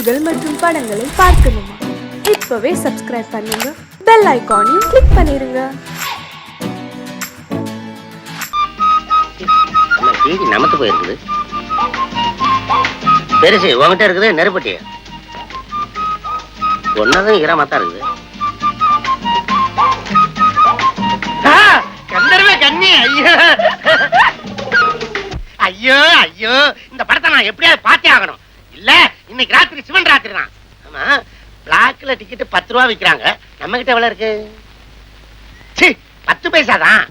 பாடல்கள் மற்றும் படங்களை பார்க்கணுமா? இப்பவே சப்ஸ்கிரைப் பண்ணுங்க, பெல் ஐகானையும் கிளிக் பண்ணிருங்க. நமத்து போயிருக்குது பெருசு உங்ககிட்ட இருக்குது. நெருப்பட்டி ஒன்னதும் ஈரமாத்தான் இருக்குது. கந்தர்வே கண்ணி. ஐயோ ஐயோ ஐயோ, இந்த படத்தை நான் எப்படியாவது பார்த்தே ஆகணும். இல்ல இன்னைக்கு ராத்திரி சிவன் ராத்திரி தான். ஆமா, பிளாக்ல டிக்கெட் 10 ரூபா விற்கிறாங்க. நம்ம கிட்ட எவ்வளவு இருக்கு? 10 பைசா தான்.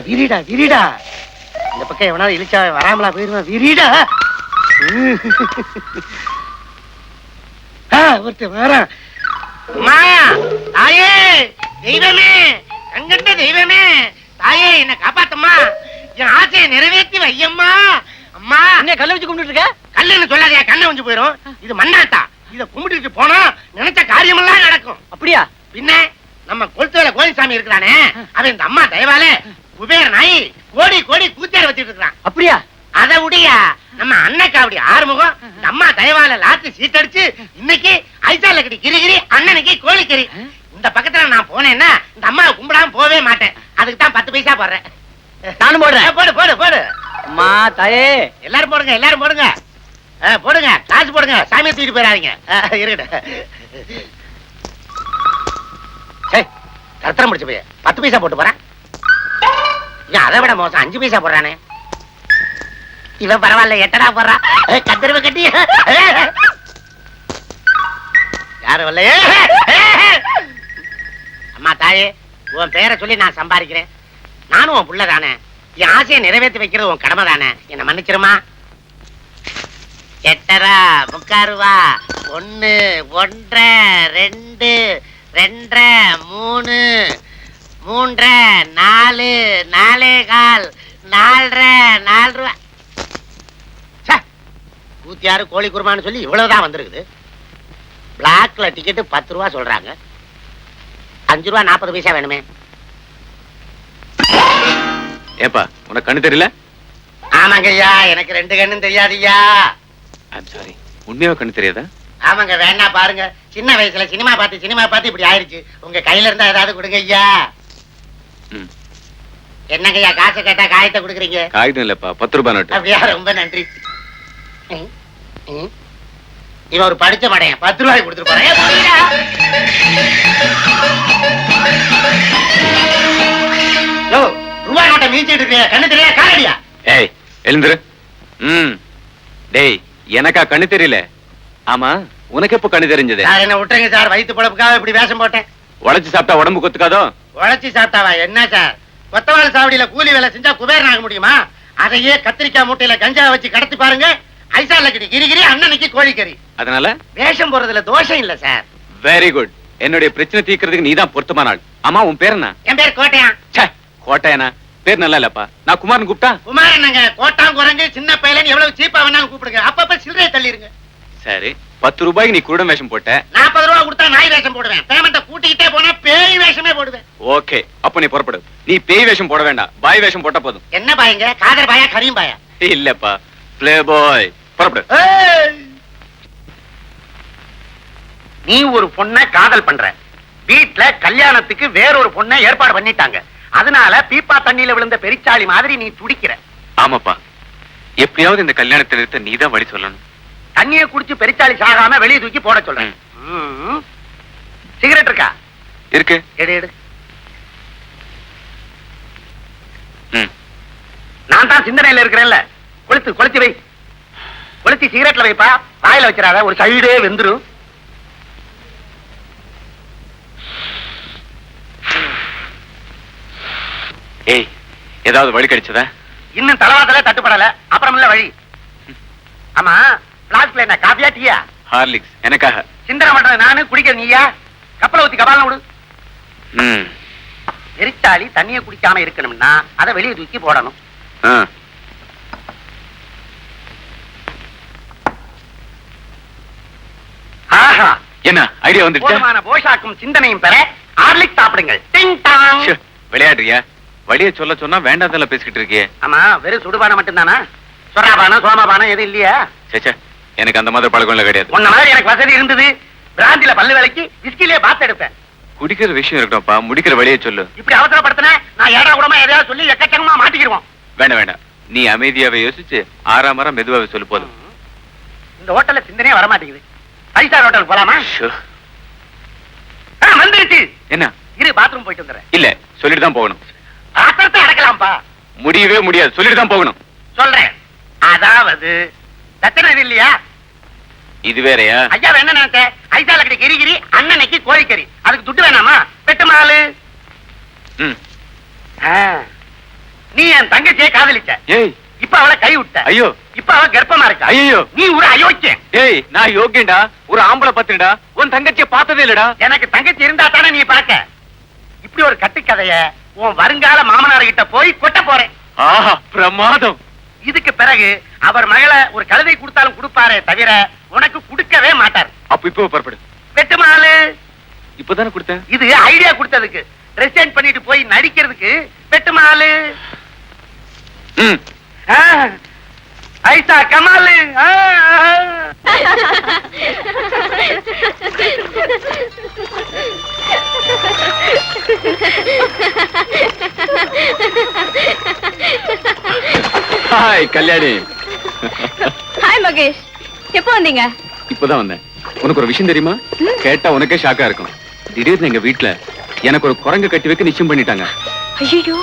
விரிடா விரிடா, இந்த பக்கம் எவனாவது இழிச்சா வராமலா போயிருவான். விரிடா ஒருத்தர் வரான். அம்மா தாயே, தெய்வமே, கண்கண்ட தெய்வமே, தாயே என்ன காப்பாத்தம்மா, என் ஆசையை நிறைவேற்றி வையம்மா. அம்மா என்ன கல்ல வச்சு கும்பிட்டு இருக்க? கல்லுன்னு சொல்லாதயா, கண்ணை வச்சு போயிரும். இது மண்ணாத்தா, இத கும்பிட்டு போனா நினைச்ச காரியமெல்லாம் நடக்கும். அப்படியா? பின்ன நம்ம கொளுத்துவேல கோயில்சாமி இருக்கிறானே, அவன் இந்த அம்மா தயவால குபேர நாய் கோடி கோடி கூத்தேர வச்சுட்டு இருக்கான். அப்படியா? அதை உடைய நம்ம அண்ணக்கா அப்படி ஆறுமுகம் இந்த அம்மா தயவால லாத்தி சீட்டடிச்சு இன்னைக்கு ஐசால கட்டி கிரிகிரி அண்ணனுக்கு கோழிக்கறி. இந்த பக்கத்துல நான் போனேன்னா இந்த அம்மாவை கும்பிடாம போவே மாட்டேன். அதுக்கு தான் 10 பைசா போடுறேன். நானும் போடுறேன். போடு போடு போடு. அம்மா தாயே, எல்லாரும் போடுங்க, எல்லாரும் போடுங்க. போடுங்க, காசு போடுங்க, சாமியை தூக்கிட்டு போயிடாதீங்க. இருக்கட்டும். கருத்தரம் முடிச்சு போய் 10 பைசா போட்டு போறேன். அதை விட மோசம் 5 பைசா போடுறானே. இவன் பரவாயில்ல, 8 போடுறான். கத்திரவை கட்டி யாரு வரல. அம்மா தாயே, உன் பேரை சொல்லி நான் சம்பாதிக்கிறேன். நானும் உன் புள்ள தானே, என் ஆசையை நிறைவேற்றி வைக்கிறது உன் கடமை தானே. என்ன மன்னிச்சிருமா. 8 முக்கால் ரூபா. 1 1 2 2 3 3 4 4 கால் 4 4 ரூபா. கூத்தியாரு கோழி குருமான்னு சொல்லி இவ்வளவுதான் வந்திருக்குது. பிளாக்ல டிக்கெட் 10 ரூபா சொல்றாங்க. 5 ரூபா 40 பைசா வேணுமே. ஏப்பா, உனக்கு கண்ணு தெரியல? ஆமாங்க ஐயா, எனக்கு 2 கண்ணும் தெரியாதுய்யா. I'm sorry. உண்மையா கண்ணு தெரியாதா? ஆமாங்க, வேணா பாருங்க. சின்ன வயசுல சினிமா பார்த்து இப்படி ஆயிடுச்சு. உங்க கையில இருந்தா ஏதாவது கொடுங்க ஐயா. என்னங்க ஐயா, காசை கேட்டா காயத்தை கொடுக்குறீங்க? காகிதம் இல்லப்பா, 10 ரூபாய் நோட்டு. அப்படியா? ரொம்ப நன்றி. இவன் ஒரு படிச்ச மடையன், 10 ரூபாய் கொடுத்துட்டு போறேன். ரூபாய் நோட்டை மீச்சிட்டு இருக்க, கண்ணு தெரியல காரடியா? ஏய் எழுந்துரு. டேய், எனக்கா கண்ணு தெரியல? ஆமா, உனக்கு எப்ப கண்ணு தெரிஞ்சது? சார் என்ன விட்டுருங்க சார், வயிற்று பொழப்புக்காக இப்படி வேஷம் போட்டேன். உழைச்சு சாப்பிட்டா உடம்பு கொத்துக்காதோ? உழைச்சி சாப்பிட்டாவா என்ன சார்? கொத்தவாள் சாவடியில கூலி வேலை செஞ்சா குபேரன் ஆக முடியுமா? அதையே கத்திரிக்காய் மூட்டையில கஞ்சா வச்சு கடத்தி பாருங்க. ஐசால கட்டி கிரிகிரி அண்ணனுக்கு கோழிக்கறி. அதனால வேஷம் போறதுல தோஷம் இல்ல சார். Very good. என்னுடைய பிரச்சனை தீர்க்கிறதுக்கு நீதான் பொருத்தமான ஆள். ஆமா, உன் பேர் என்ன? என் பேர் கோட்டையா. கோட்டையனா? பேர் நல்லா இல்லப்பா. நான் குமாரன் கூப்பிட்டா? குமாரனுங்க, கோட்டாம் குரங்கு சின்ன பையலன்னு எவ்வளவு சீப்பா வேணாலும் கூப்பிடுங்க. அப்பப்ப சில்லறையை தள்ளிருங்க. சரி, 10 ரூபாய்க்கு நீ குருடன் வேஷம் போட்ட. 40 ரூபா கொடுத்தா நாய் வேஷம் போடுவேன். பேமெண்ட்டை கூட்டிக்கிட்டே போனா பேய் வேஷமே போடுவேன். ஓகே, அப்ப நீ புறப்படு. நீ பேய் வேஷம் போட வேண்டாம், பாய் வேஷம் போட்டா போதும். என்ன பாயங்க? காதர் பாயா கரீம் பாயா? இல்லப்பா, பிளே பாய். புறப்படு. நீ ஒரு பொண்ணை காதல் பண்ற, வீட்டுல கல்யாணத்துக்கு வேறொரு பொண்ணை ஏற்பாடு பண்ணிட்டாங்க. அதனால பீப்பா தண்ணியில விழுந்த பெரிச்சாளி மாதிரி நீ துடிக்கிற. ஆமாப்பா, எப்படியாவது இந்த கல்யாணத்தை நிறுத்த நீதான் வழி சொல்லணும். தண்ணியை குடிச்சு பெரிச்சாளி சாகாம வெளியே தூக்கி போட சொல்றேன். சிகரெட் இருக்கா? இருக்கு. எடு எடு. நான் தான் சிந்தனையில இருக்கிறேன்ல, கொளுத்தி வை. கொளுத்தி சிகரெட்ல வைப்பா, வாயில வச்சிடாத, ஒரு சைடே வெந்துரும். ஏய், ஏதாவது வழி கிடைச்சதா? இன்னும் தலவாதல தட்டுப்படல, அப்புறம் இல்ல வழி. ஆமா, பிளாஸ்க்ல என்ன காபியா டீயா? ஹார்லிக்ஸ். எனக்காக. சிந்தனை பண்றது நானு, குடிக்கிற நீயா? கப்பலை ஊத்தி கபால விடு. எரிச்சாளி தண்ணியை குடிக்காம இருக்கணும்னா அதை வெளியே தூக்கி போடணும். என்ன ஐடியா வந்துச்சு? போஷாக்கும் சிந்தனையும் பெற ஹார்லிக்ஸ் சாப்பிடுங்கள். டிங் டாங். ச்சே, விளையாடுறியா? வழிய சொல்ல சொன்னா வேண்டாதெல்லாம் பேசிக்கிட்டு இருக்கியே. ஆமா, வெறும் சுடுபானம் மட்டும்தானா? சொராபானம் சோமாபானம் எதுவும் இல்லையா? சேச்சே, எனக்கு அந்த மாதிரி பழக்கம் எல்லாம் கிடையாது. உன்ன மாதிரி எனக்கு வசதி இருந்தது. பிராந்தில பல்லு விலைக்கு விஸ்கிலே பாத்து எடுப்பேன். குடிக்கிற விஷயம் இருக்கட்டும்ப்பா, முடிக்கிற வழியை சொல்லு. இப்படி அவசரப்படுத்தின நான் ஏடா கூடமா எதையாவது சொல்லி எக்கச்சக்கமா மாட்டிக்கிடுவோம். வேண்டாம் வேண்டாம், நீ அமைதியாவே யோசிச்சு ஆறாமரம் மெதுவாவே சொல்லு போதும். இந்த ஹோட்டல்ல சிந்தனையே வர மாட்டேங்குது. 5 ஸ்டார் ஹோட்டலுக்கு போலாமா? ஷோ. வந்துருச்சு. என்ன? இரு, பாத்ரூம் போயிட்டு வந்துடுறேன். இல்ல, சொல்லிட்டு தான் போகணும். ஆத்திரத்தை அடக்கலாம்ப்பா. முடியவே முடியாது, சொல்லிட்டு தான் போகணும். சொல்றேன். அதாவது தத்திரம் இது இல்லையா? இது வேறயா? ஐயா என்ன நினைச்ச? ஐசால கடி கிரிகிரி, அண்ணனைக்கு கோழிக்கறி. அதுக்கு துட்டு வேணாமா? பெட்டு மாலு. ம். நீ என் தங்கச்சியை காதலிச்ச. ஏய், இப்ப அவளை கை விட்ட. ஐயோ. இப்ப அவ கர்ப்பமா இருக்கா. ஐயோ, நீ ஒரு அயோக்கியன். ஏய், நான் யோக்கியன்டா, ஒரு ஆம்பளை பத்துடா. உன் தங்கச்சியை பார்த்ததே இல்லடா. எனக்கு தங்கச்சி இருந்தா தானே நீ பார்க்க. இப்படி ஒரு கட்டுக்கதைய உன் வருங்கால மாமனார் கிட்ட போய் கொட்ட போறேன். ஆஹா, பிரமாதம். இதுக்கு பிறகு அவர் மகளை ஒரு கழுதை கொடுத்தாலும் கொடுப்பாரே தவிர உனக்கு கொடுக்கவே மாட்டார். அப்ப இப்போ புறப்படு. வெட்டுமாலு. இப்பதானே கொடுத்தேன். இது ஐடியா கொடுத்ததுக்கு, ரெசைன் பண்ணிட்டு போய் நடிக்கிறதுக்கு வெட்டுமாலு. ம். ஐசா கமாலு. ஹாய் கல்யாணி. ஹாய் மகேஷ், எப்போ வந்தீங்க? இப்பதான் வந்தேன். உனக்கு ஒரு விஷயம் தெரியுமா? கேட்டா உனக்கே ஷாக்கா இருக்கும். திடீர்னு எங்க வீட்டுல எனக்கு ஒரு குரங்கு கட்டி வைக்க நிச்சயம் பண்ணிட்டாங்க. ஐயோ,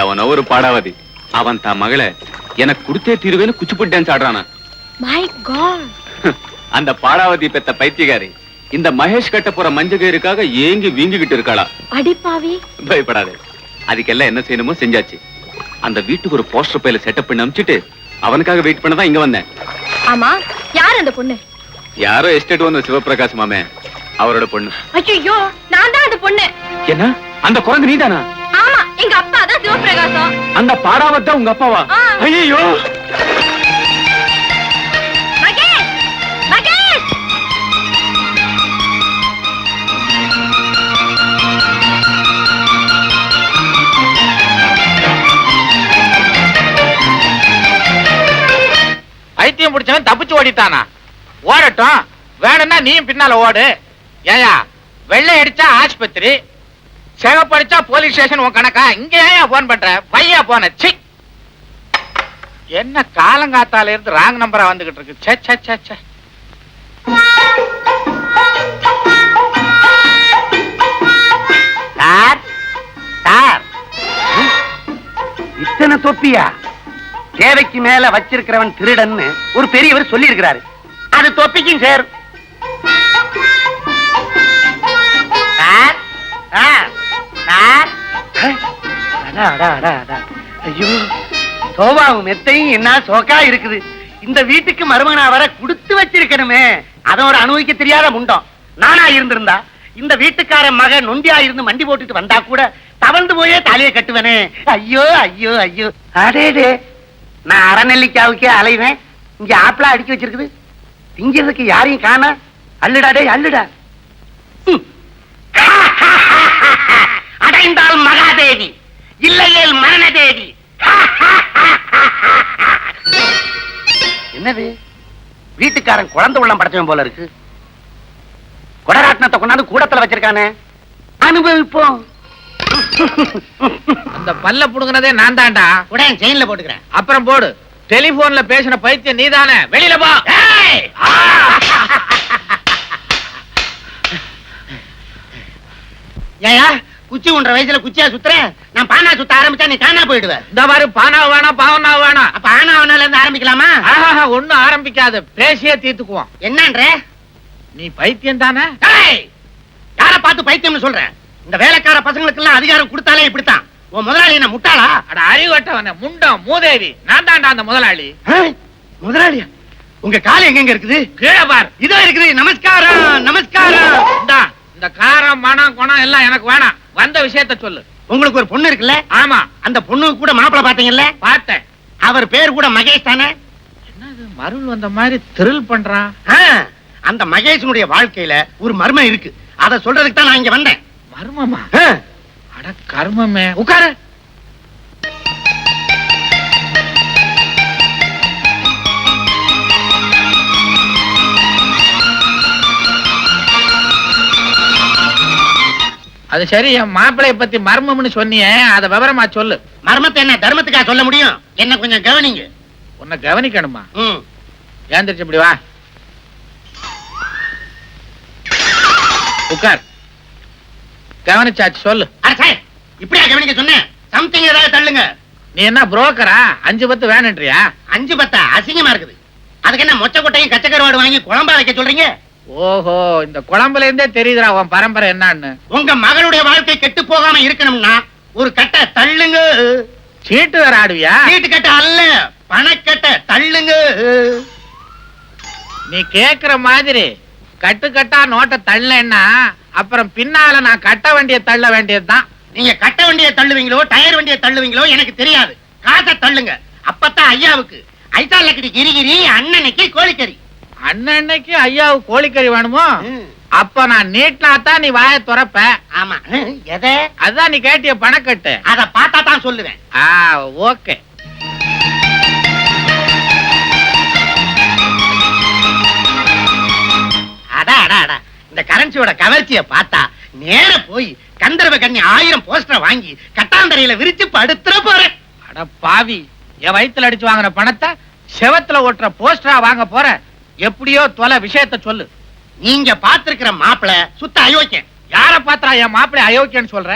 அவன ஒரு பாடாவதி. அவன் தான் மகளை எனக்கு கொடுத்தே தீருவேன்னு குச்சிப்புட்டு டான்ஸ் ஆடுறானா. My god. அந்த பாடாவதி பெத்த பைத்தியக்காரி இந்த மகேஷ் கட்ட போற மஞ்சகருக்காக ஏங்கி வீங்கிக்கிட்டு இருக்காளா. அடிப்பாவி. பயப்படாது, அதுக்கெல்லாம் என்ன செய்யணுமோ செஞ்சாச்சு. அந்த வீட்டுக்கு ஒரு போஸ்டர் பையில செட்டப் பண்ணி அனுப்பிச்சிட்டு அவனுக்காக வெயிட் பண்ணதான் இங்க வந்தேன். ஆமா, யார் அந்த பொண்ணு? யாரோ எஸ்டேட் வந்து சிவபிரகாஷ் மாமே, அவரோட பொண்ணு. ஐயோ, நான் தான் அந்த பொண்ணு. என்ன? அந்த குரங்கு நீதானா? ஆமா, எங்க அப்பா தான் சிவபிரகாசம். அந்த பாடாவத் தான் உங்க அப்பாவா? ஐயோ, மகேஷ், மகேஷ். பைத்தியம் பிடிச்சவன் தப்பிச்சு ஓடிட்டானா? ஓடட்டும், வேணும்னா நீயும் பின்னால ஓடு. ஏயா, வெள்ளை அடிச்சா ஆஸ்பத்திரி, சிவப்படிச்சா போலீஸ் ஸ்டேஷன் உன் கணக்கா? இங்க ஏன் போன் பண்ற? பையா போன. சி, என்ன காலங்காத்தால இருந்து ராங் நம்பரா வந்துகிட்டு இருக்கு. சே சே சே சே. சார், சார், இத்தனை தொப்பியா? தேவைக்கு மேல வச்சிருக்கிறவன் திருடன்னு ஒரு பெரியவர் சொல்லி இருக்கிறாரு. அது தொப்பிக்கும் சார். ஐயோ, சோபாவும் மெத்தையும் என்ன சோக்கா இருக்குது. இந்த வீட்டுக்கு மருமகனா வர கொடுத்து வச்சிருக்கணுமே. அதோட அனுபவிக்க தெரியாத முண்டம் நானா இருந்திருந்தா இந்த வீட்டுக்கார மகன் நொண்டியா இருந்து மண்டி போட்டுட்டு வந்தா கூட தவழ்ந்து போயே தலையை கட்டுவனே. ஐயோ ஐயோ ஐயோ. அடேடே, நான் அறநெல்லிக்காவுக்கே அலைவேன், இங்க ஆப்பிளா அடிக்க வச்சிருக்குது. திங்கிறதுக்கு யாரையும் காண. அள்ளுடா டே, அள்ளுடா. அடைந்தால் மகாதேவி, இல்லையேல் மரணதேவி. என்னது? வீட்டுக்காரன் குழந்தை உள்ளம் படைச்சவன் போல இருக்கு. கொடராட்டனத்தை கொண்டாந்து கூடத்துல வச்சிருக்கானே. அனுபவிப்போம். அந்த பல்ல புடுங்கனதே நான் தான்டா. உடனே செயின்ல போட்டுக்கிறேன். அப்புறம் போடு. டெலிபோன்ல பேசின பைத்தியம் நீதானே. வெளியில போ. ஏயா, குச்சி உன்ற வயசுல குச்சியா சுத்துறேன். நான் பானா சுத்த ஆரம்பிச்சா நீ காணா போயிடுவேன். இந்த மாதிரி பானா வேணாம், பாவனா வேணாம். அப்ப ஆனாவனால இருந்து ஆரம்பிக்கலாமா? ஒண்ணும் ஆரம்பிக்காது, பேசியே தீர்த்துக்குவோம். என்னன்ற? நீ பைத்தியம் தானே? யார பார்த்து பைத்தியம்னு சொல்றேன்? இந்த வேலைக்கார பசங்களுக்கு எல்லாம் அதிகாரம் கொடுத்தாலே இப்படித்தான். உன் முதலாளி என்ன முட்டாளா? அட அறிவட்டவன, முண்டம் மூதேவி. நான் தான்டா அந்த முதலாளி. முதலாளியா? உங்க கால் எங்க இருக்குது? கீழே பார். இதோ இருக்குது. நமஸ்காரம், நமஸ்காரம். இந்தா, இந்த காரம் மனம் குணம் எல்லாம் எனக்கு வேணாம். வந்த விஷயத்த சொல்லு. உங்களுக்கு ஒரு பொண்ணு இருக்குல்ல? ஆமா. அந்த பொண்ணுக்கு கூட மாப்பிளை பாத்தீங்கல்ல? பார்த்தேன். அவர் பேர் கூட மகேஷ் தானே? என்னது மருள் வந்த மாதிரி த்ரில் பண்றான்? அந்த மகேஷனுடைய வாழ்க்கையில ஒரு மர்மம் இருக்கு. அத சொல்றதுக்கு தான் நான் இங்க வந்தேன். மர்மமா? அட கர்மமே. உட்காரு. அது சரி, என் மாப்பிளைய பத்தி மர்மம்னு சொன்னியே, அத விவரமா சொல்லு. மர்மத்தை என்ன தர்மத்துக்கா சொல்ல முடியும்? என்ன கொஞ்சம் கவனிங்க. உன்னை கவனிக்கணுமா? ம். ஏந்திரிச்சு இப்படி வா. உட்கார். கவனிச்சாச்சு, சொல்லு. அரசே, இப்படியா கவனிக்க சொன்னேன்? சம்திங் ஏதாவது தள்ளுங்க. நீ என்ன புரோக்கரா? 5 10 வேணுன்றியா? 5 10 அசிங்கமா இருக்குது. அதுக்கு என்ன மொச்ச கொட்டையும் கச்சக்கருவாடு வாங்கி குழம்பா வைக்க சொல்றீங்க? ஓஹோ, இந்த குழம்புல இருந்தே தெரியுதுடா உன் பரம்பரை என்னன்னு. உங்க மகளுடைய வாழ்க்கை கெட்டு போகாம இருக்கணும்னா ஒரு கட்டை தள்ளுங்க. சீட்டு வேற ஆடுவியா? சீட்டு கட்ட அல்ல, பணக்கட்டை தள்ளுங்க. நீ கேக்குற மாதிரி கட்டு கட்டா நோட்டை தள்ளேன்னா அப்புறம் பின்னால நான் கட்ட வண்டியை தள்ள வேண்டியதுதான். நீங்க கட்ட வண்டியை தள்ளுவீங்களோ டயர் வண்டியை தள்ளுவீங்களோ எனக்கு தெரியாது. காசை தள்ளுங்க. அப்பதான் ஐயாவுக்கு ஐசாலக்கடி கிரிகிரி, அண்ணனுக்கு கோழிக்கறி. அண்ணன்னைக்கு ஐயாவுக்கு கோழிக்கறி வேணுமோ? அப்ப நான் நீட்டினாத்தான் நீ வாயை துறப்ப. ஆமா. எதை? அதான் நீ கேட்டிய பணக்கட்டு. அத பார்த்தா தான் சொல்லுவேன். ஓகே. இந்த கரன்சியோட கவர்ச்சிய பார்த்தா நேர போய் கந்தர்வ கண்ணி 1000 போஸ்டர் வாங்கி கட்டாந்தரையில விரிச்சு படுத்துற போறேன். அட பாவி, என் வயித்துல அடிச்சு வாங்கின பணத்தை செவத்துல ஓட்டுற போஸ்டரா வாங்க போற? எப்படியோ தொலை விஷயத்த சொல்லு. நீங்க பாத்திருக்கிற மாப்பிள சுத்த அயோக்கியன். யார பாத்தா என் மாப்பிளை அயோக்கியன்னு சொல்ற?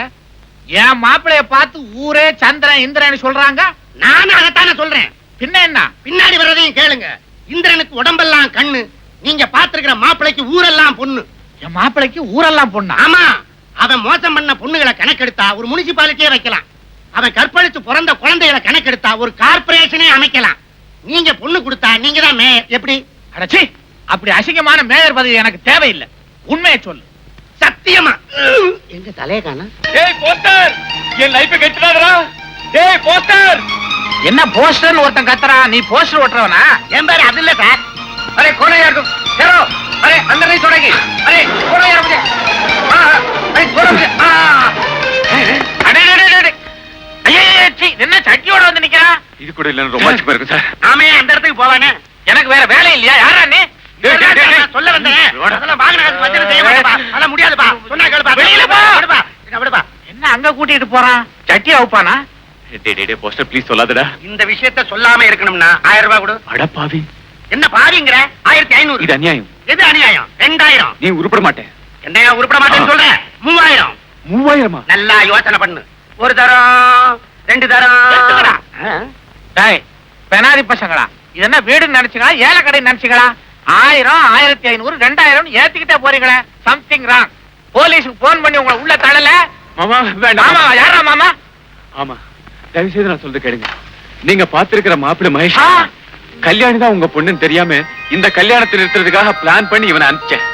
என் மாப்பிளைய பார்த்து ஊரே சந்திரன் இந்திரன் சொல்றாங்க. நானும் அதைத்தானே சொல்றேன். பின்ன என்ன? பின்னாடி வர்றதையும் கேளுங்க. இந்திரனுக்கு உடம்பெல்லாம் கண்ணு, நீங்க பாத்திருக்கிற மாப்பிளைக்கு ஊரெல்லாம் பொண்ணு. என் மாப்பிளைக்கு ஊரெல்லாம் பொண்ணா? ஆமா. அவன் மோசம் பண்ண பொண்ணுகளை கணக்கெடுத்தா ஒரு முனிசிபாலிட்டியே வைக்கலாம். அவன் கற்பழித்து பிறந்த குழந்தைகளை கணக்கெடுத்தா ஒரு கார்பரேஷனே அமைக்கலாம். நீங்க பொண்ணு கொடுத்தா நீங்க தான் மேயர். எப்படி? அடச்சி, அப்படி அசிங்கமான மேயர் பதவி எனக்கு தேவையில்லை. உண்மையை சொல்லு. சத்தியமா. எங்க தலைய காண? ஏய் போஸ்டர், என் லைஃபை கெடுத்துடாதடா. ஏய் போஸ்டர். என்ன போஸ்டர்னு ஒருத்தன் கத்துறா? நீ போஸ்டர் ஓட்டுறவனா? என் பேரு அது இல்ல சார். அரே கோணையா இருக்கும். சேரோ, அரே அந்த நீ தொடங்கி. அரே கோணையா இருக்கும். அரே கோணையா. அடே அடே அடே. ஐயே சீ, என்ன சட்டியோட வந்து நிக்கிறா? இது கூட இல்லன்னு ரொமான்டிக்கா இருக்கு சார். ஆமே, அந்த இடத்துக்கு போவானே. எனக்கு வேற வேலை இல்லையா? யாரா நீ? நான் சொல்ல வந்தேன். அதெல்லாம் வாங்கின காசு வச்சன செய்ய மாட்டேப்பா. அதெல்லாம் முடியாதுப்பா. சொன்னா கேளுப்பா. வெளியில போ. விடுப்பா. என்ன விடுப்பா. என்ன அங்க கூட்டிட்டு போறான்? சட்டி அவுப்பானா? டேய் போஸ்டர் ப்ளீஸ் சொல்லாதடா. இந்த விஷயத்தை சொல்லாம இருக்கணும்னா 1000 ரூபாய் கொடு. அட பாவி, என்ன பாவிங்கற? 1500. இது அநியாயம். எது அநியாயம்? 2000. நீ உருப்பட மாட்டே. என்னையா உருப்பட மாட்டேன்னு சொல்ற? 3000. 3000மா? நல்லா யோசனை பண்ணு. ஒரு தரம், 2 தரம். டேய் பெனாதி பசங்களா, இது என்ன வீடு நினைச்சுங்களா ஏழை கடை நினைச்சுங்களா? 1000 1500 2000 ஏத்திக்கிட்டே போறீங்களே. Something wrong. போலீஸுக்கு போன் பண்ணி உங்களை உள்ள தள்ளல? மாமா வேண்டாம். மாமா யாரா மாமா? ஆமா, தயவு செய்து நான் சொல்றது கேளுங்க. நீங்க பாத்திருக்கிற மாப்பிள்ளை மகேஷ் கல்யாணி தான் உங்க பொண்ணுன்னு தெரியாம இந்த கல்யாணத்தை நிறுத்துறதுக்காக பிளான் பண்ணி இவனை அனுப்பிச்சேன்.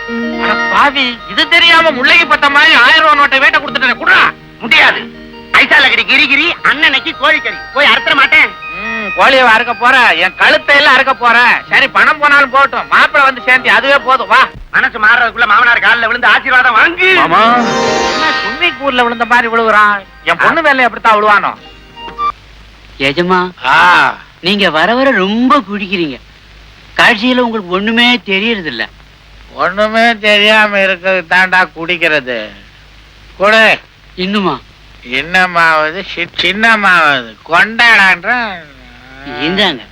அட பாவி, இது தெரியாம முள்ளைக்கு பட்ட மாதிரி 1000 ரூபாய் நோட்டை வேட்ட கொடுத்துட்டேன். குடுறா. முடியாது. ஐசாலக்கடி கிரிகிரி, அண்ணனுக்கு கோழிக்கறி. போய் அறுத்த மாட்டேன். கோழியை அறுக்க போற, என் கழுத்தை எல்லாம் அறுக்க போற. சரி, பணம் போனாலும் போகட்டும், மாப்பிளை வந்து சேர்ந்து அதுவே போதும். வா. மனசு மாறதுக்குள்ள மாமனார் காலில் விழுந்து ஆசீர்வாதம் வாங்கு. மாமா ஸ்விம்மிங் பூல்ல விழுந்த மாதிரி விழுவுறான். என் பொண்ணு வேலை எப்படித்தான் விழுவானோ? எஜமா, நீங்க வர வர ரொம்ப குடிக்கிறீங்க. காட்சியில உங்களுக்கு ஒண்ணுமே தெரியறது இல்ல. ஒண்ணுமே தெரியாம இருக்கிறது தாண்டா குடிக்கிறது. கொடு. இன்னுமா? என்னமாவது சின்னமாவது கொண்டாடான்ற. இந்தாங்க.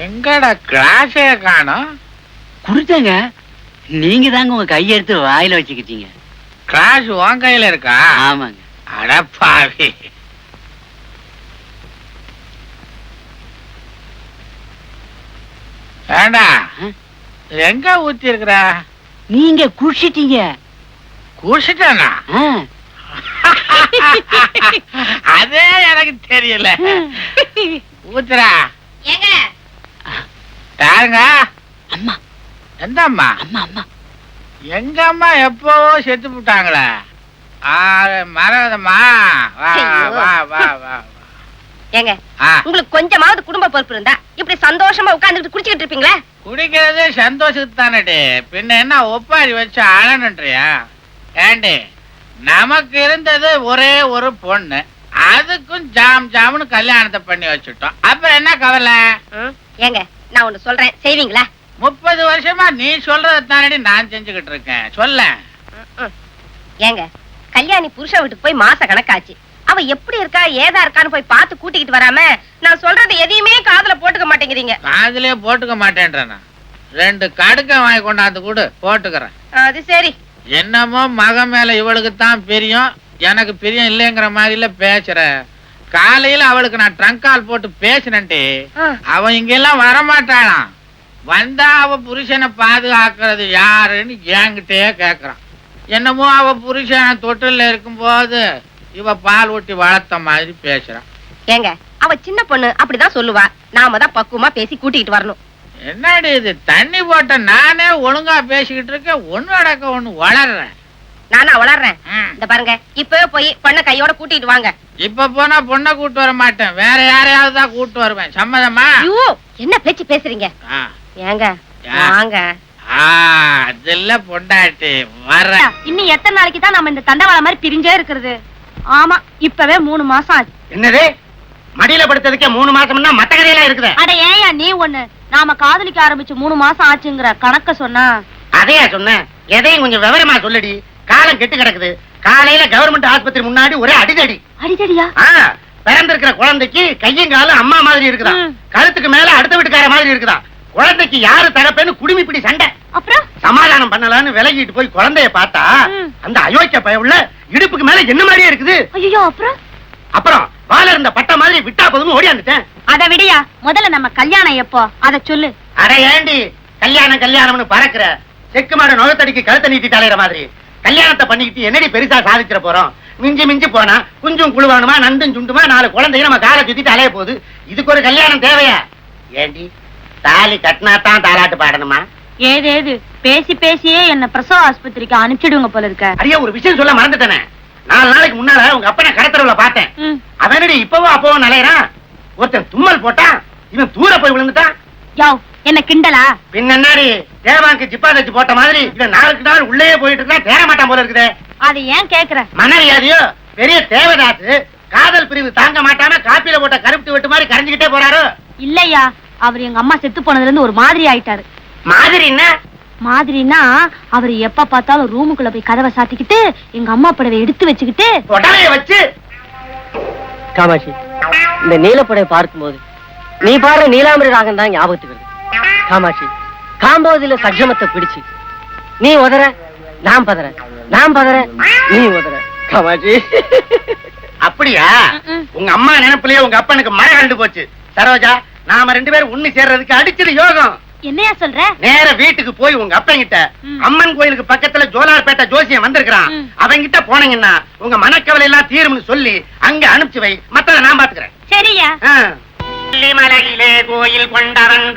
எங்கடா கிளாஸே காணோம்? குடுத்தாங்க. நீங்க தாங்க உங்க கையெடுத்து வாயில வச்சுக்கிட்டீங்க. கிளாஸ் உன் கையில இருக்கா? ஆமாங்க. அடப்பாவி. ஏண்டா எங்க ஊத்தி இருக்கிற? நீங்க குடிச்சிட்டீங்க. குடிச்சிட்டானா? அதே எனக்கு தெரியல. ஊத்துறா. ஏங்க யாருங்க? அம்மா. எந்த அம்மா? அம்மா அம்மா. எங்க அம்மா எப்பவோ செத்து போட்டாங்களே. மறந்தம்மா. வா வா வா வா. ஏங்க உங்களுக்கு கொஞ்சமாவது குடும்ப பொறுப்பு இருந்தா இப்படி சந்தோஷமா உட்கார்ந்துட்டு குடிச்சிட்டு இருப்பீங்களா? குடிக்கிறது சந்தோஷத்துக்கு தானே, பின்ன என்ன ஒப்பாரி வச்சு அழனுன்றியா? ஏண்டி, நமக்கு இருந்தது ஒரே ஒரு பொண்ணு, அதுக்கும் ஜாம் ஜாம்னு கல்யாணத்தை பண்ணி வச்சுட்டோம். அப்புறம் என்ன கவலை? ஏங்க நான் ஒண்ணு சொல்றேன், செய்வீங்களா? 30 வருஷமா நீ சொல்றத தானடி நான் செஞ்சுக்கிட்டு இருக்கேன். சொல்ல. ஏங்க கல்யாணி புருஷன் வீட்டுக்கு போய் மாச கணக்காச்சு. அவ எப்படி இருக்கா ஏதா இருக்கான்னு போய் பார்த்து கூட்டிக்கிட்டு வராம நான் சொல்றது எதையுமே காதுல போட்டுக்க மாட்டேங்கிறீங்க. காதுலயே போட்டுக்க மாட்டேன்றேன். 2 கடுக்க வாங்கி கொண்டாந்து கூட போட்டுக்கிறேன். அது சரி. என்னமோ மக மேல இவளுக்கு தான் பிரியம், எனக்கு பிரியம் இல்லைங்கிற மாதிரில பேசுற. காலையில அவளுக்கு நான் ட்ரங்க் கால் போட்டு பேசினேன்டி, அவ இங்கெல்லாம் வரமாட்டாளாம். வந்தா அவ புருஷனை பாதுகாக்கிறது யாருன்னு என்கிட்டே கேக்குறான். என்னமோ அவ புருஷன் தொட்டில இருக்கும் போது இவ பால் ஊட்டி வளர்த்த மாதிரி பேசுறான். ஏங்க அவ சின்ன பொண்ணு அப்படிதான் சொல்லுவா, நாம தான் பக்குவமா பேசி கூட்டிக்கிட்டு வரணும். என்னடி இது, தண்ணி போட்ட நானே ஒழுங்கா பேசிக்கிட்டு இருக்கேன், ஒண்ணு அடக்க ஒண்ணு வளர்றேன். நானா வளர்றேன்? இந்த பாருங்க, இப்பவே போய் பொண்ணை கையோட கூட்டிட்டு வாங்க. இப்ப போனா பொண்ணை கூட்டு வர மாட்டேன், வேற யாரையாவது தான் கூட்டு வருவேன். சம்மதமா? ஐயோ என்ன பேச்சு பேசுறீங்க? ஏங்க வாங்க. அதுல பொண்டாட்டி வர. இன்னும் எத்தனை நாளைக்கு தான் நம்ம இந்த தண்டவாள மாதிரி பிரிஞ்சே இருக்கிறது? ஆமா, இப்பவே 3 மாசம் ஆச்சு. என்னது, மடியில படுத்ததுக்கே 3 மாசம்னா மத்த கதையெல்லாம் இருக்குது. அட ஏயா நீ ஒண்ணு, நாம காதலிக்க ஆரம்பிச்சு 3 மாசம் ஆச்சுங்கிற கணக்க சொன்னா? அதையா சொன்னேன், எதையும் கொஞ்சம் விவரமா சொல்லடி. காலம் கெட்டு கிடக்குது. காலையில கவர்மெண்ட் ஆஸ்பத்திரி முன்னாடி ஒரே அடிதடி. அடிதடியா? பிறந்திருக்கிற குழந்தைக்கு கையும் காலும் அம்மா மாதிரி இருக்குதா, கழுத்துக்கு மேல அடுத்த வீட்டுக்கார மாதிரி இருக்குதா. குழந்தைக்கு யாரு தரப்பேன்னு குடிமிப்பிடி சண்டை. அப்புறம் சமாதானம் பண்ணலான்னு விலகிட்டு போய் குழந்தைய பார்த்தா அந்த அயோக்கிய பயவுள்ள இடுப்புக்கு மேல என்ன மாதிரியே இருக்குது. ஐயோ அப்புறம் வாழ இருந்த பட்ட மாதிரி விட்டா போதும் ஓடியாந்துட்டேன். அத விடியா, முதல்ல நம்ம கல்யாணம் எப்போ அத சொல்லு. அட ஏண்டி கல்யாணம் கல்யாணம்னு பறக்குற, செக்கு மாடு நுகத்தடிக்கு கழுத்தை நீட்டிட்டு அலையிற மாதிரி கல்யாணத்தை பண்ணிக்கிட்டு என்னடி பெருசா சாதிச்சிட போறோம்? மிஞ்சி மிஞ்சி போனா குஞ்சும் குழுவானுமா நண்டும் சுண்டுமா 4 குழந்தைங்க நம்ம காலை சுத்திட்டு அலைய போகுது. இதுக்கு ஒரு கல்யாணம் தேவையா? ஏண்டி தாலி கட்டினாத்தான் தாலாட்டு பாடணுமா? ஏதேது பேசி பேசியே என்ன பிரசவ ஆஸ்பத்திரிக்கு அனுப்பிச்சிடுங்க போல இருக்க. அடியே ஒரு விஷயம் சொல்ல மறந்துட்டேனே. 4 நாளைக்கு முன்னால உங்க அப்பனை கடத்தரவுல பார்த்தேன். அவனடி இப்பவோ அப்பவோ நலையறான். ஒருத்தன் தும்மல் போட்டான், இவன் தூர போய் விழுந்துட்டான். யோவ் என்ன கிண்டலா? பின்னாடி தேவாங்க ஜிப்பா தச்சு போட்ட மாதிரி இவன் 4 நாள் உள்ளே போயிட்டு இருந்தா தேர மாட்டான் போல இருக்குது. அது ஏன் கேக்குற? மனரியாதையோ பெரிய தேவதாசு காதல் பிரிவு தாங்க மாட்டாம காப்பில போட்ட கருப்பு வெட்டு மாதிரி கரைஞ்சுக்கிட்டே போறாரோ? இல்லையா, அவர் எங்க அம்மா செத்து போனதுல இருந்து ஒரு மாதிரி ஆயிட்டாரு. மாதிரி என்ன? மாதிரினா அவர் எப்ப பார்த்தாலும் ரூமுக்குள்ள போய் கதவை சாத்திக்கிட்டு எங்க அம்மா படவை எடுத்து வச்சுக்கிட்டு உடலைய வச்சு. காமாட்சி, இந்த நீலப்படை பார்க்கும்போது நீ பாரு நீலாம்பரி ராகம் தான் ஞாபகத்துக்கு வருது. காமாட்சி, காம்போதில சக்ஷமத்தை பிடிச்சு நீ உதற நான் பதற, நான் பதற நீ உதற. காமாட்சி அப்படியா? உங்க அம்மா நினைப்புலயே உங்க அப்பனுக்கு மழை கண்டு போச்சு. சரோஜா, நாம 2 பேரும் ஒண்ணு சேர்றதுக்கு அடிச்சது யோகம். என்னையா சொல்ற? நேர வீட்டுக்கு போய் உங்க அப்பங்கிட்ட அம்மன் கோயிலுக்கு பக்கத்துல ஜோலார்பேட்டை ஜோசியம் வந்திருக்கான், அவங்கிட்ட போனீங்கன்னா உங்க மனக்கவலை எல்லாம் தீரும்னு சொல்லி அங்க அனுப்பிச்சு வை. மத்தத நான் பாத்துக்கிறேன். சரியா? பள்ளிமலையிலே கோயில் கொண்டவன்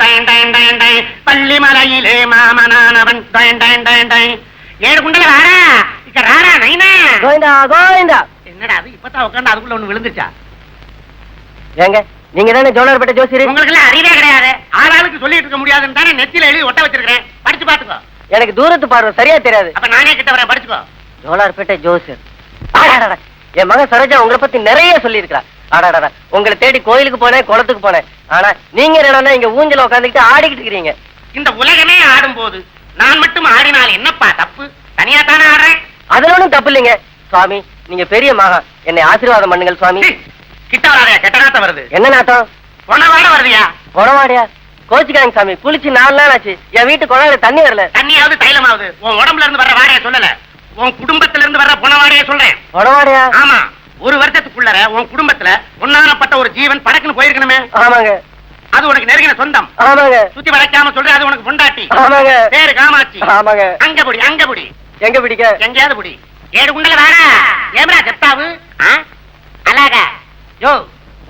பள்ளிமலையிலே மாமனானவன் ஏழு குண்டல வாரா இக்க ராரா நைனா. கோவிந்தா கோவிந்தா. என்னடா அது இப்பதான் உட்காந்து அதுக்குள்ள ஒண்ணு விழுந்துச்சா? ஏங்க நீங்க தானே ஜோலார்பேட்டை ஜோசியர்? உங்களுக்கு எல்லாம் அறிவே கிடையாது. ஆளாளுக்கு சொல்லிட்டு இருக்க முடியாதுன்னு தானே நெத்தியில எழுதி ஒட்ட வச்சிருக்கேன். படிச்சு பாத்துக்கோ. எனக்கு தூரத்து பார்வை சரியா தெரியாது. அப்ப நானே கிட்ட வரேன், படிச்சுக்கோ. ஜோலார்பேட்டை ஜோசியர். என் மகன் சரோஜா உங்களை பத்தி நிறைய சொல்லி இருக்கா. ஆடாடா, உங்களை தேடி கோயிலுக்கு போனேன், குளத்துக்கு போனேன். ஆனா நீங்க என்னன்னா இங்க ஊஞ்சல உட்காந்துக்கிட்டு ஆடிக்கிட்டு இருக்கிறீங்க. இந்த உலகமே ஆடும் போது நான் மட்டும் ஆடினால் என்னப்பா தப்பு? தனியா தானே ஆடுறேன். அதுல ஒண்ணும் தப்பு இல்லைங்க சுவாமி. நீங்க பெரிய மகா, என்னை ஆசீர்வாதம் பண்ணுங்கள் சுவாமி. கிட்ட வராதயா, கெட்ட நாத்தம் வருது. என்ன நாட்டம்? பொணவாட வருதியா? பொணவாடியா? கோச்சிக்காங்க சாமி, குளிச்சு 4 நாள் ஆச்சு. என் வீட்டு குழந்தை தண்ணி வரல. தண்ணியாவது தைலமாவது உன் உடம்புல இருந்து வர்ற வாடையை சொல்லல, உன் குடும்பத்துல இருந்து வர்ற பொணவாடையை சொல்றேன். பொணவாடியா? ஆமா, 1 வருஷத்துக்குள்ளர உன் குடும்பத்துல ஒன்னானப்பட்ட ஒரு ஜீவன் படக்குன்னு போயிருக்கணுமே. ஆமாங்க. அது உனக்கு நெருங்கின சொந்தம். ஆமாங்க. சுத்தி வளைக்காம சொல்ற, அது உனக்கு பொண்டாட்டி. ஆமாங்க. பேரு காமாட்சி. ஆமாங்க. அங்க புடி, அங்க புடி. எங்க பிடிக்க? எங்கேயாவது புடி. ஏடு குண்டல வாடா. ஏம்ரா செப்டாவு? அழகா யோ,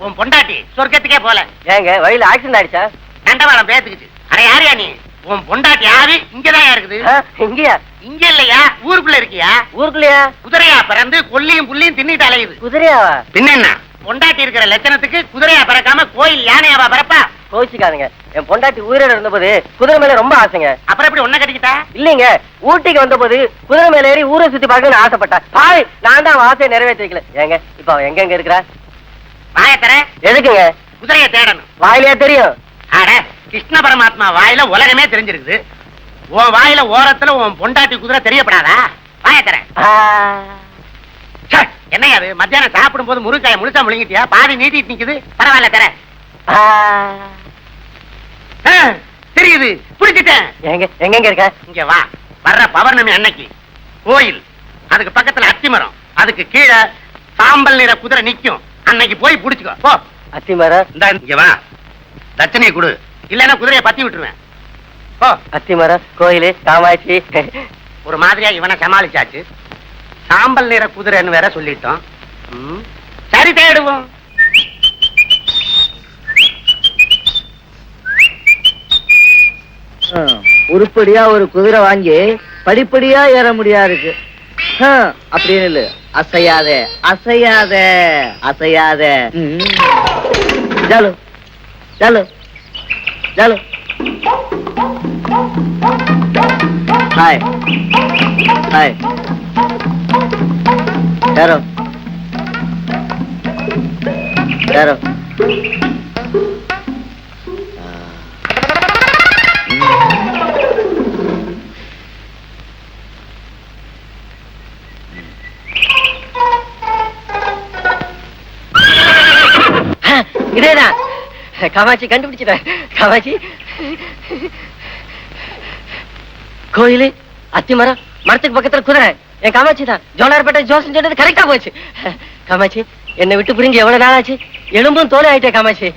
உன் பொண்டாட்டி சொர்க்கத்துக்கே போல. ஏங்க வழியில ஆக்சிடென்ட் ஆயிடுச்சா? தண்டவாளம் பேத்துக்குச்சு. அட யாரியா நீ? உன் பொண்டாட்டி யாரு? இங்கதான் இருக்குது. இங்கயா? இங்க இல்லையா, ஊருக்குள்ள இருக்கியா? ஊருக்குள்ளயா? குதிரையா பிறந்து கொல்லியும் புள்ளியும் தின்னிட்டு அலையுது. குதிரையாவா? பின்ன என்ன? பொண்டாட்டி இருக்கிற லட்சணத்துக்கு குதிரையா பிறக்காம கோயில் யானையாவா பிறப்பா? கோச்சிக்காதுங்க. என் பொண்டாட்டி உயிரோட இருந்தபோது குதிரை மேல ரொம்ப ஆசைங்க. அப்புறம் எப்படி ஒன்ன கட்டிக்கிட்டா? இல்லைங்க, ஊட்டிக்கு வந்தபோது குதிரை மேல ஏறி ஊரை சுத்தி பார்க்கணும்னு ஆசைப்பட்டா. பாய், நான் தான் ஆசையை நிறைவேற்றி வைக்கல. ஏங்க இப்ப அவன் எங்க இருக்கிறா? வாய தர. எதுக்குங்க? குதிரையை தேடணும். வாயிலே தெரியும். அட, கிருஷ்ண பரமாத்மா வாயில உலகமே தெரிஞ்சிருக்குது. உன் வாயில ஓரத்துல உன் பொண்டாட்டி குதிரை தெரியப்படாதா? வாய தர. என்னையா அது? மத்தியானம் சாப்பிடும் போது முருங்காய முழுசா முழுங்கிட்டியா? பாதி நீட்டிட்டு நிக்குது. பரவாயில்ல தர. தெரியுது, புடிச்சிட்டேன். எங்க இருக்க? இங்க வா. வர்ற பௌர்ணமி அன்னைக்கு கோயில், அதுக்கு பக்கத்துல அத்திமரம், அதுக்கு கீழே சாம்பல் நிற குதிரை நிக்கும். அன்னைக்கு போய் புடிச்சுக்கோ. போ. அத்திமரம்? இங்க வா, தட்சணையை கொடு, இல்லன்னா குதிரையை பத்தி விட்டுருவேன். போ. அத்திமரம், கோயிலு, காமாட்சி. ஒரு மாதிரியா இவனை சமாளிச்சாச்சு. சாம்பல் நிற குதிரைன்னு வேற சொல்லிட்டோம். சரி, தேடுவோம். உருப்படியா ஒரு குதிரை வாங்கி படிப்படியா ஏற முடியாது. அப்படின்னு இல்ல, அசையாத அசையாத அசையாத. ஜாலு ஜாலு ஜாலு. Hi hi. யாரோ யாரோ. இதேதான் காமாட்சி, கண்டுபிடிச்சிட்டேன். காமாட்சி, கோயிலு, அத்திமரம், மரத்துக்கு பக்கத்துல குதிரை. என் காமாட்சி தான். ஜோலார்பேட்டை ஜோசன் சொன்னது கரெக்டா போச்சு. காமாட்சி, என்னை விட்டு புரிஞ்சு எவ்வளவு நாள் ஆச்சு? எலும்பும் தோலை ஆயிட்டேன் காமாட்சி.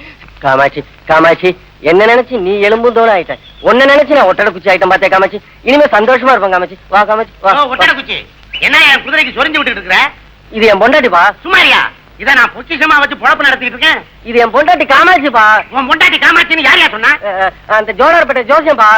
காமாட்சி காமாட்சி, என்ன நினைச்சு நீ எலும்பும் தோலை ஆயிட்ட. உன்ன நினைச்சு நான் ஒட்டடை குச்சி ஆயிட்டேன் பார்த்தேன் காமாட்சி. இனிமே சந்தோஷமா இருப்பேன் காமாட்சி. வா காமாட்சி வா. ஒட்டடை குச்சி என்ன என் குதிரைக்கு சொரிஞ்சு விட்டு இருக்கிற? இது என் பொண்டாட்டிப்பா. சும்மாரியா? இத நான் பொக்கிஷமா வச்சு பொழப்பு நடத்திட்டு இருக்கேன். இது என் பொண்டாட்டி காமாட்சிப்பா. உன் பொண்டாட்டி காமாட்சின்னு யாரையா சொன்னா? அந்த ஜோலார்பேட்டை ஜோசியம்பா.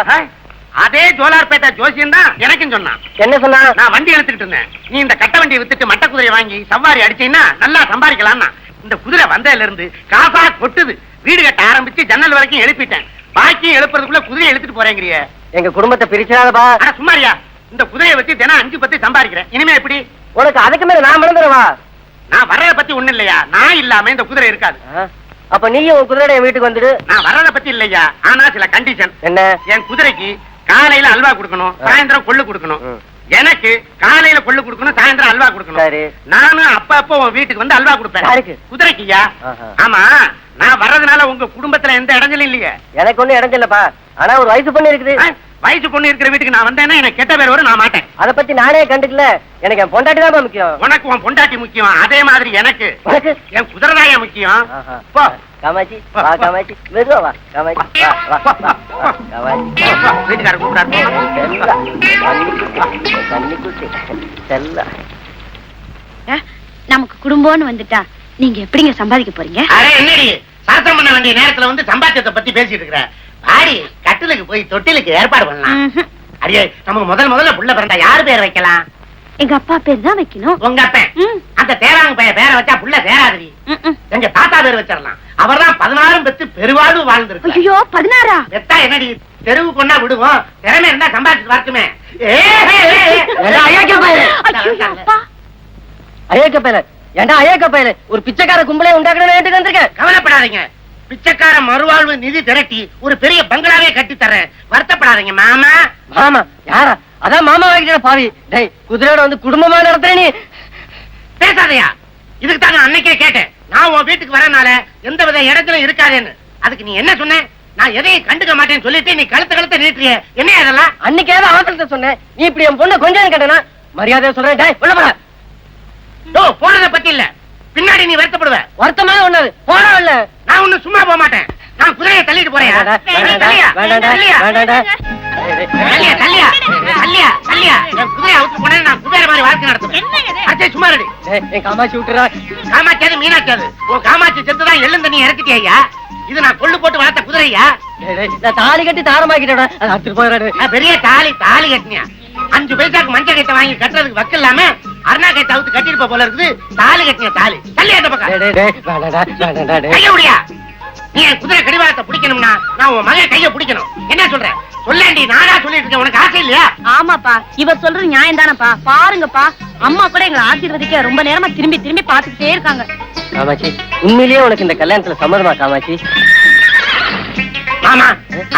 அதே ஜோலார்பேட்டை ஜோசியம் தான் எனக்கும் சொன்னான். என்ன சொன்னா? நான் வண்டி எடுத்துக்கிட்டு இருந்தேன். நீ இந்த கட்ட வண்டியை வித்துட்டு மட்ட குதிரையை வாங்கி சவாரி அடிச்சீங்கன்னா நல்லா சம்பாதிக்கலாம்னா. இந்த குதிரை வந்ததுல இருந்து காசா கொட்டுது. வீடு கட்ட ஆரம்பிச்சு ஜன்னல் வரைக்கும் எழுப்பிட்டேன். பாக்கி எழுப்புறதுக்குள்ள குதிரையை எடுத்துட்டு போறேங்கிறிய. எங்க குடும்பத்தை பிரிச்சாதப்பா. ஆனா சும்மாரியா? இந்த குதிரையை வச்சு தினம் 5-10 சம்பாதிக்கிறேன். இனிமே எப்படி? உனக்கு அதுக்கு மேல நான் மறந்துடுவா. நான் வர்றத பத்தி ஒண்ணு இல்லையா? நான் இல்லாம இந்த குதிரை இருக்காது. அப்ப நீயும் உன் குதிரைய வீட்டுக்கு வந்துடு. நான் வர்றத பத்தி இல்லையா, ஆனா சில கண்டிஷன். என்ன? என் குதிரைக்கு காலையில அல்வா கொடுக்கணும், சாயந்தரம் கொள்ளு கொடுக்கணும். எனக்கு காலையில கொள்ளு கொடுக்கணும், சாயந்தரம் அல்வா கொடுக்கணும். நானும் அப்பப்போ உன் வீட்டுக்கு வந்து அல்வா கொடுப்பேன். குதிரைக்குயா? ஆமா, நான் வர்றதுனால உங்க குடும்பத்துல எந்த இடைஞ்சலும் இல்லையே. எனக்கு ஒண்ணு இடைஞ்சலப்பா. ஆனா ஒரு வயசு பொண்ணு இருக்குது. வயசு பொண்ணு இருக்கிற வீட்டுக்கு நான் வந்தேன்னா எனக்கு கெட்ட பேர் வரும். நான் மாட்டேன். அத பத்தி நானே கண்டுக்கல. எனக்கு என் பொண்டாட்டி தான் முக்கியம். உனக்கு உன் பொண்டாட்டி முக்கியம், அதே மாதிரி எனக்கு என் குதிரைதாயா முக்கியம். போ காமாட்சி, வா காமாட்சி, மெதுவா வா காமாட்சி, வா வா வா காமாட்சி. வீட்டுக்காரர் கூப்பிடாரு. நமக்கு குடும்பம்னு வந்துட்டா நீங்க எப்படிங்க சம்பாதிக்க போறீங்க? அரே என்னடி சாத்தம் பண்ண வேண்டிய நேரத்துல வந்து சம்பாத்தியத்தை பத்தி பேசிட்டு இருக்கிற? பாடி கட்டிலுக்கு போய் தொட்டிலுக்கு ஏற்பாடு பண்ணலாம். அடியே, நமக்கு முதல்ல புள்ள பிறந்தா யாரு பேர் வைக்கலாம்? எங்க அப்பா பேர் தான் வைக்கணும். உங்க அப்பன் அந்த தேராங்க பைய பேரை வச்சா புள்ள சேராதடி. எங்க தாத்தா பேர் வச்சிடலாம். அவர்தான் 16 பெத்து பெருவாழ்வு வாழ்ந்திருக்கு. ஐயோ, 16? பெத்தா என்னடி, தெருவு கொண்டா விடுவோம். திறமை இருந்தா சம்பாதிச்சு வரட்டுமே. அயோக்க பையல, ஏண்டா அயோக்க பையல, ஒரு பிச்சைக்கார கும்பலே உண்டாக்கணும் வந்திருக்கேன். கவலைப்படாதீங்க, பிச்சைக்கார மறுவாழ்வு நிதி திரட்டி ஒரு பெரிய பங்களாவே கட்டி தரேன். வருத்தப்படாதீங்க மாமா. மாமா யாரா? அதான் மாமா வாங்கிட்ட பாவி. டேய், குதிரையோட வந்து குடும்பமா நடத்துற நீ. பேசாதையா? இதுக்கு தாங்க அன்னைக்கே கேட்டேன். நான் உன் வீட்டுக்கு வரனால எந்த வித இடத்திலும் இருக்காதேன்னு. அதுக்கு நீ என்ன சொன்ன? நான் எதையும் கண்டுக்க மாட்டேன்னு சொல்லிட்டு நீ கழுத்த நீட்டுறிய. என்ன அதெல்லாம்? அன்னைக்கு ஏதோ அவசரத்தை சொன்னேன். நீ இப்படி என் பொண்ணை கொஞ்சம் கேட்டனா மரியாதையா சொல்றேன். டேய், உள்ள போடா. போனதை பத்தி இல்ல, பின்னாடி நீ வருத்தப்படுவ. வருத்தமான ஒண்ணாது போனா இல்ல. நான் ஒண்ணு சும்மா போக மாட்டேன். நான் குதிரையை தள்ளிட்டு போறேன். சும்மா காமாட்சி விட்டுறா. காமாட்சியாது மீனாட்சியாது? உன் காமாட்சி செத்துதான் எள்ளும் தண்ணி இறக்கிட்டியா? இது நான் கொள்ளு போட்டு வளர்த்த குதிரையா? தாலி கட்டி தாரமாக்கிட்டேன். பெரிய தாலி கட்டினியா? 5 பைசாக்கு மஞ்சள் கட்டை வாங்கி கட்டுறதுக்கு வக்கு இல்லாம அருணா கை தவிர்த்து கட்டிருப்ப போல இருக்குது. தாலி கட்டின தாலி. தள்ளி அந்த பக்கம் கைய முடியா? நீ என் குதிரை கடிவாளத்தை பிடிக்கணும்னா நான் உன் மகன் கைய பிடிக்கணும். என்ன சொல்ற? சொல்லேண்டி, நானா சொல்லிட்டு இருக்கேன். உனக்கு ஆசை இல்லையா? ஆமாப்பா, இவர் சொல்றது நியாயம் தானப்பா. பாருங்கப்பா, அம்மா கூட எங்களை ஆசீர்வதிக்க ரொம்ப நேரமா திரும்பி திரும்பி பாத்துக்கிட்டே இருக்காங்க. காமாட்சி, உண்மையிலேயே உனக்கு இந்த கல்யாணத்துல சம்மதமா காமாட்சி? ஆமா,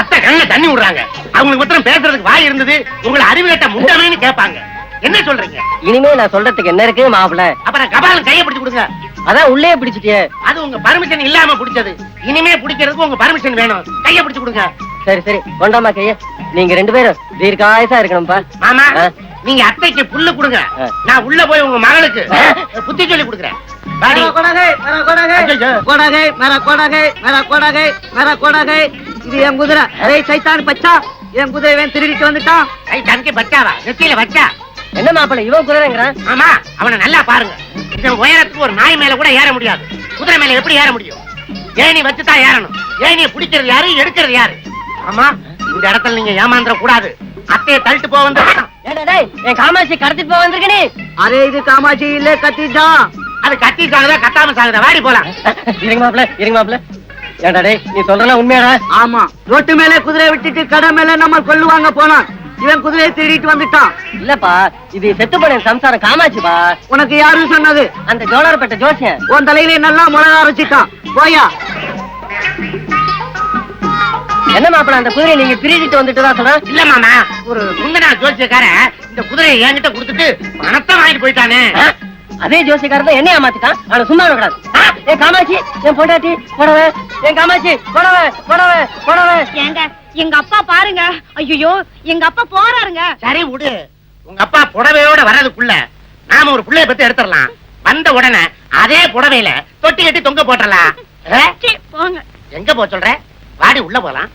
அத்தை கண்ணுல தண்ணி விடுறாங்க. அவங்களுக்கு மாத்திரம் பேசுறதுக்கு வாய் இருந்தது, உங்களை அறிவு கட்ட முண்டமேன்னு கேட்பாங்க. என்ன சொல்றீங்க? இனிமே நான் சொல்றதுக்கு என்ன இருக்கு மாப்பிள்ள? அப்புறம் கபாலம் கைய பிடிச்சு கொடுங்க. அதான் உள்ளே பிடிச்சிட்டியே. அது உங்க பர்மிஷன் இல்லாம பிடிச்சது. இனிமே பிடிக்கிறதுக்கு உங்க பர்மிஷன் வேணும். கைய பிடிச்சு கொடுங்க. சரி சரி, கொண்டாமா கைய. நீங்க 2 பேரும் தீர்க்காயசா இருக்கணும்பா. மாமா, ஆ. நீங்க அத்தைக்கு புல்லு கொடுங்க. ஆ. நான் உள்ள போய் உங்க மகளுக்கு புத்தி சொல்லி கொடுக்குறேன். வாடி. இது என் குதிரை. சைத்தான் பச்சா, என் குதிரை திருடிட்டு வந்துட்டான். கை தனக்கு பச்சாவா? நெத்தியில வச்சா? என்ன மாப்பிள்ள இவன் குதிரைங்கிறான்? ஆமா, அவனை நல்லா பாருங்க. இந்த உயரத்துக்கு ஒரு நாய் மேல கூட ஏற முடியாது. குதிரை மேல எப்படி ஏற முடியும்? ஏணி வச்சுதான் ஏறணும். ஏணியை பிடிக்கிறது யாரு, எடுக்கிறது யாரு? ஆமா, இந்த இடத்துல நீங்க ஏமாந்துட கூடாது. அத்தையை தள்ளிட்டு போக வந்து ஏடா டேய், என் காமாட்சி கடத்திட்டு போக வந்திருக்க நீ. அரே இது காமாட்சி இல்ல, கத்திட்டான். அது கத்தி சாகுதா கத்தாம சாகுதா? வாடி போலாம். இருங்க மாப்பிள்ள, இருங்க மாப்பிள்ள. ஏடா டேய், நீ சொல்றலாம் உண்மையாடா? ஆமா, ரோட்டு மேல குதிரை விட்டுட்டு கடை மேல நம்ம கொல்லுவாங்க போனான். இவன் குதிரையை திருடிட்டு வந்துட்டான். இல்லப்பா, இது செத்து போன சம்சாரம் காமாட்சிப்பா. உனக்கு யாரு சொன்னது? அந்த ஜோலார்பேட்டை ஜோசியன். உன் தலையில நல்லா மிளகா அரைச்சிட்டான். போயா. என்ன மாப்பிள்ள, அந்த குதிரையை நீங்க திருடிட்டு வந்துட்டு தான் சொல்றேன்? இல்ல மாமா, ஒரு முந்தனா ஜோசியக்காரன் இந்த குதிரையை என்கிட்ட கொடுத்துட்டு பணத்தை வாங்கிட்டு போயிட்டானே. அதே ஜோசியக்காரர் தான் என்ன ஏமாத்திட்டான். அவனை சும்மா விடக்கூடாது. என் காமாட்சி, என் பொண்டாட்டி புடவை, என் காமாட்சி புடவை புடவை புடவை. ஏங்க, எங்க அப்பா பாருங்க. ஐயோ, எங்க அப்பா போறாருங்க. சரி விடு. உங்க அப்பா புடவையோட வர்றதுக்குள்ள நாம ஒரு புள்ளைய பத்தி எடுத்துடலாம். வந்த உடனே அதே புடவையில தொட்டி கட்டி தொங்க போட்டுறலாம். சீ, போங்க. எங்க போ சொல்ற? வாடி உள்ள போலாம்.